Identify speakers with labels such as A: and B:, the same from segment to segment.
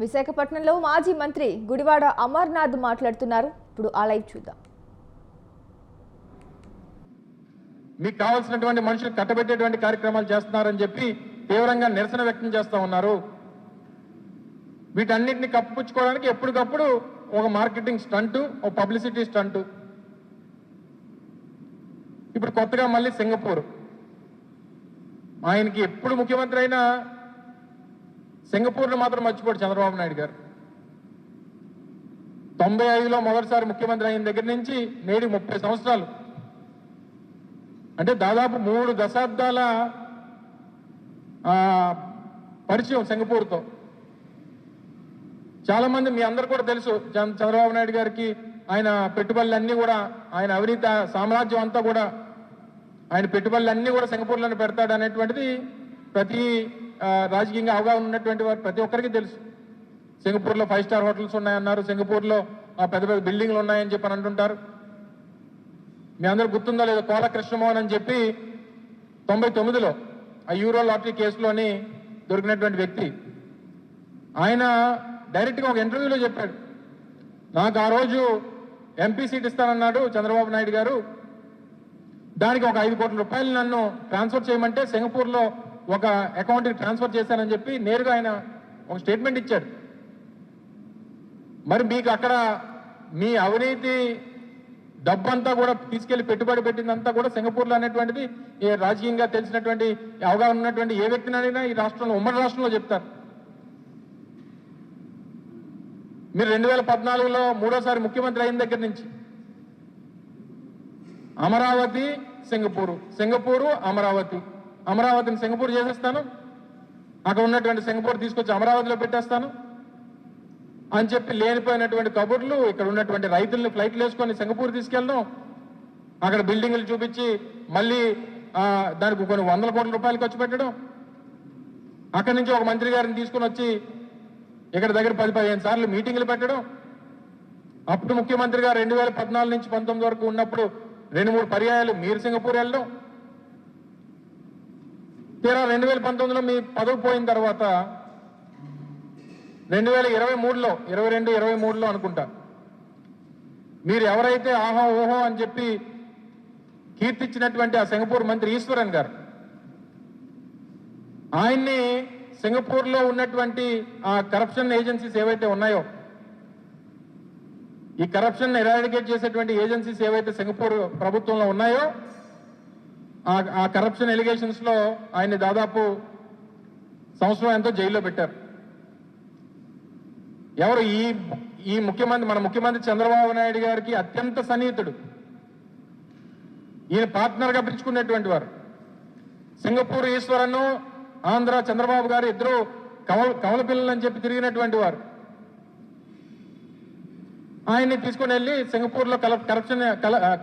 A: విశాఖపట్నంలో మాజీ మంత్రి గుడివాడ అమర్నాథ్ మాట్లాడుతున్నారు. ఇప్పుడు ఆ లైవ్ చూద్దాం.
B: మీకు కావాల్సినటువంటి మనుషులు కట్టబెట్టేటువంటి కార్యక్రమాలు చేస్తున్నారని చెప్పి తీవ్రంగా నిరసన వ్యక్తం చేస్తూ ఉన్నారు. వీటన్నిటిని కప్పిపుచ్చుకోవడానికి ఎప్పటికప్పుడు ఒక మార్కెటింగ్ స్టంటు, ఒక పబ్లిసిటీ స్టంటు. ఇప్పుడు కొత్తగా మళ్ళీ సింగపూర్, ఆయనకి ఎప్పుడు ముఖ్యమంత్రి అయినా సింగపూర్ను మాత్రం మర్చిపోడు చంద్రబాబు నాయుడు గారు. 95లో మొదటిసారి ముఖ్యమంత్రి అయిన దగ్గర నుంచి నేడు 30 సంవత్సరాలు, అంటే దాదాపు 3 దశాబ్దాల పరిచయం సింగపూర్తో. చాలా మంది మీ అందరు కూడా తెలుసు, చంద్రబాబు నాయుడు గారికి ఆయన పెట్టుబడులన్నీ కూడా, ఆయన అవినీతి సామ్రాజ్యం అంతా కూడా, ఆయన పెట్టుబడులన్నీ కూడా సింగపూర్లోనే పెడతాడు అనేటువంటిది ప్రతి రాజకీయంగా అవగాహన ఉన్నటువంటి వారు ప్రతి ఒక్కరికి తెలుసు. సింగపూర్లో 5 స్టార్ హోటల్స్ ఉన్నాయన్నారు, సింగపూర్లో పెద్ద పెద్ద బిల్డింగ్లు ఉన్నాయని చెప్పి అంటుంటారు. మీ అందరూ గుర్తుందో లేదో, కోల కృష్ణమోహన్ అని చెప్పి 99లో ఆ యూరో లాటరీ కేసులోని దొరికినటువంటి వ్యక్తి. ఆయన డైరెక్ట్గా ఒక ఇంటర్వ్యూలో చెప్పాడు, నాకు ఆ రోజు ఎంపీ సీట్ ఇస్తానన్నాడు చంద్రబాబు నాయుడు గారు, దానికి ఒక 5 కోట్ల రూపాయలు నన్ను ట్రాన్స్ఫర్ చేయమంటే సింగపూర్లో ఒక అకౌంట్కి ట్రాన్స్ఫర్ చేశానని చెప్పి నేరుగా ఆయన ఒక స్టేట్మెంట్ ఇచ్చాడు. మరి మీకు అక్కడ మీ అవినీతి డబ్బంతా కూడా తీసుకెళ్లి పెట్టుబడి పెట్టిందంతా కూడా సింగపూర్లో అనేటువంటిది ఏ రాజకీయంగా తెలిసినటువంటి అవగాహన ఉన్నటువంటి ఏ వ్యక్తినైనా ఈ రాష్ట్రంలో, ఉమ్మడి రాష్ట్రంలో చెప్తారు. మీరు 2014లో మూడోసారి ముఖ్యమంత్రి అయిన దగ్గర నుంచి అమరావతి సింగపూరు, సింగపూరు అమరావతి, అమరావతిని సింగపూర్ చేసేస్తాను, అక్కడ ఉన్నటువంటి సింగపూర్ తీసుకొచ్చి అమరావతిలో పెట్టేస్తాను అని చెప్పి లేనిపోయినటువంటి కబుర్లు, ఇక్కడ ఉన్నటువంటి రైతుల్ని ఫ్లైట్లు వేసుకొని సింగపూర్ తీసుకెళ్ళడం, అక్కడ బిల్డింగ్లు చూపించి మళ్ళీ దానికి కొన్ని 100 కోట్ల రూపాయలు ఖర్చు పెట్టడం, అక్కడి నుంచి ఒక మంత్రి గారిని తీసుకుని వచ్చి ఇక్కడ దగ్గర 10-15 సార్లు మీటింగ్లు పెట్టడం. అప్పుడు ముఖ్యమంత్రిగా 2014 నుంచి 19 వరకు ఉన్నప్పుడు 2-3 పర్యాయాలు మీరు సింగపూర్ వెళ్ళడం. తీరా 2019లో మీ పదవి పోయిన తర్వాత 2023లో 22-23లో అనుకుంటా, మీరు ఎవరైతే ఆహో ఓహో అని చెప్పి కీర్తించినటువంటి ఆ సింగపూర్ మంత్రి ఈశ్వరన్ గారు, ఆయన్ని సింగపూర్లో ఉన్నటువంటి ఆ కరప్షన్ ఏజెన్సీస్ ఏవైతే ఉన్నాయో, ఈ కరప్షన్ ఎరాడికేట్ చేసేటువంటి ఏజెన్సీస్ ఏవైతే సింగపూర్ ప్రభుత్వంలో ఉన్నాయో, ఆ కరప్షన్ ఎలిగేషన్స్ లో ఆయన్ని దాదాపు సంవత్సరం ఎంతో జైల్లో పెట్టారు. ఎవరు? ఈ ముఖ్యమంత్రి, మన ముఖ్యమంత్రి చంద్రబాబు నాయుడు గారికి అత్యంత సన్నిహితుడు, ఈయన పార్ట్నర్ గా పిలుచుకునేటువంటి వారు. సింగపూర్ ఈశ్వరను, ఆంధ్ర చంద్రబాబు గారు ఇద్దరు కవల పిల్లలు అని చెప్పి తిరిగినటువంటి వారు. ఆయన్ని తీసుకుని వెళ్ళి సింగపూర్లో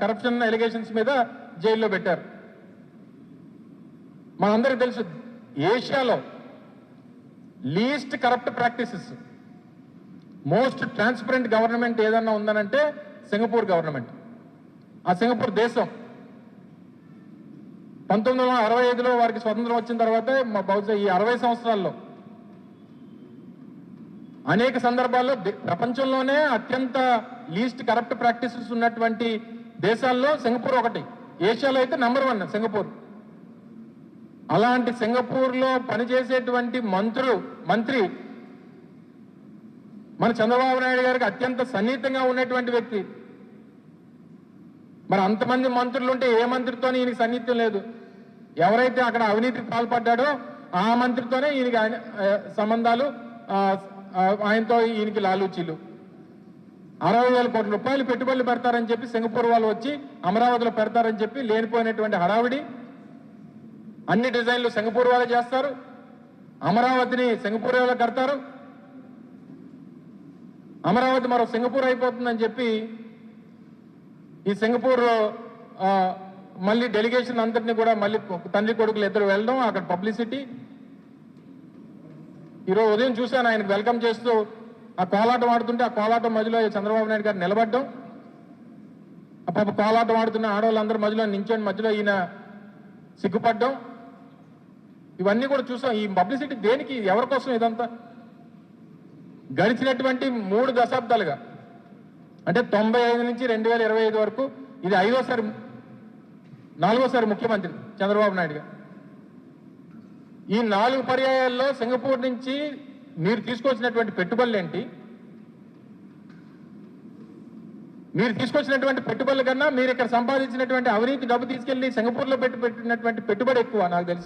B: కరప్షన్ ఎలిగేషన్స్ మీద జైల్లో పెట్టారు. మనందరికీ తెలుసు, ఏషియాలో least corrupt practices, most transparent government ఏదన్నా ఉందనంటే సింగపూర్ గవర్నమెంట్. ఆ సింగపూర్ దేశం 1965లో వారికి స్వతంత్రం వచ్చిన తర్వాత బహుశా ఈ 60 సంవత్సరాల్లో అనేక సందర్భాల్లో ప్రపంచంలోనే అత్యంత లీస్ట్ కరప్ట్ ప్రాక్టీసెస్ ఉన్నటువంటి దేశాల్లో సింగపూర్ ఒకటి. ఏషియాలో అయితే నంబర్ 1 సింగపూర్. అలాంటి సింగపూర్లో పనిచేసేటువంటి మంత్రి మన చంద్రబాబు నాయుడు గారికి అత్యంత సన్నిహితంగా ఉన్నటువంటి వ్యక్తి. మరి అంతమంది మంత్రులు ఉంటే ఏ మంత్రితో ఈయనకి సన్నిహిత్యం లేదు? ఎవరైతే అక్కడ అవినీతికి పాల్పడ్డాడో ఆ మంత్రితోనే ఈయనకి సంబంధాలు, ఆయనతో ఈయనకి లాలూచీలు. 60,000 కోట్ల రూపాయలు పెట్టుబడులు పెడతారని చెప్పి సింగపూర్ వాళ్ళు వచ్చి అమరావతిలో పెడతారని చెప్పి లేనిపోయినటువంటి హడావిడి. అన్ని డిజైన్లు సింగపూర్ వాళ్ళే చేస్తారు, అమరావతిని సింగపూర్ వాళ్ళే కడతారు, అమరావతి మరో సింగపూర్ అయిపోతుందని చెప్పి ఈ సింగపూర్ మళ్ళీ డెలిగేషన్ అంతటిని కూడా మళ్ళీ తండ్రి కొడుకులు ఇద్దరు వెళ్ళడం, అక్కడ పబ్లిసిటీ. ఈరోజు ఉదయం చూశాను, ఆయనకు వెల్కమ్ చేస్తూ ఆ కోలాటం ఆడుతుంటే ఆ కోలాటం మధ్యలో చంద్రబాబు నాయుడు గారు నిలబడ్డం, ఆ పాప కోలాటం ఆడుతున్న ఆడవాళ్ళందరూ మధ్యలో నించొని మధ్యలో ఈయన సిగ్గుపడ్డం. ఇవన్నీ కూడా చూసాం. ఈ పబ్లిసిటీ దేనికి, ఎవరి కోసం ఇదంతా? గడిచినటువంటి 3 దశాబ్దాలుగా అంటే 95 నుంచి 2025 వరకు ఇది 4వసారి ముఖ్యమంత్రి చంద్రబాబు నాయుడు గారు. ఈ 4 పర్యాయాల్లో సింగపూర్ నుంచి మీరు తీసుకొచ్చినటువంటి పెట్టుబడులు ఏంటి? మీరు తీసుకొచ్చినటువంటి పెట్టుబడుల కన్నా మీరు ఇక్కడ సంపాదించినటువంటి అవినీతి డబ్బు తీసుకెళ్లి సింగపూర్లో పెట్టినటువంటి పెట్టుబడి ఎక్కువ నాకు తెలుసు.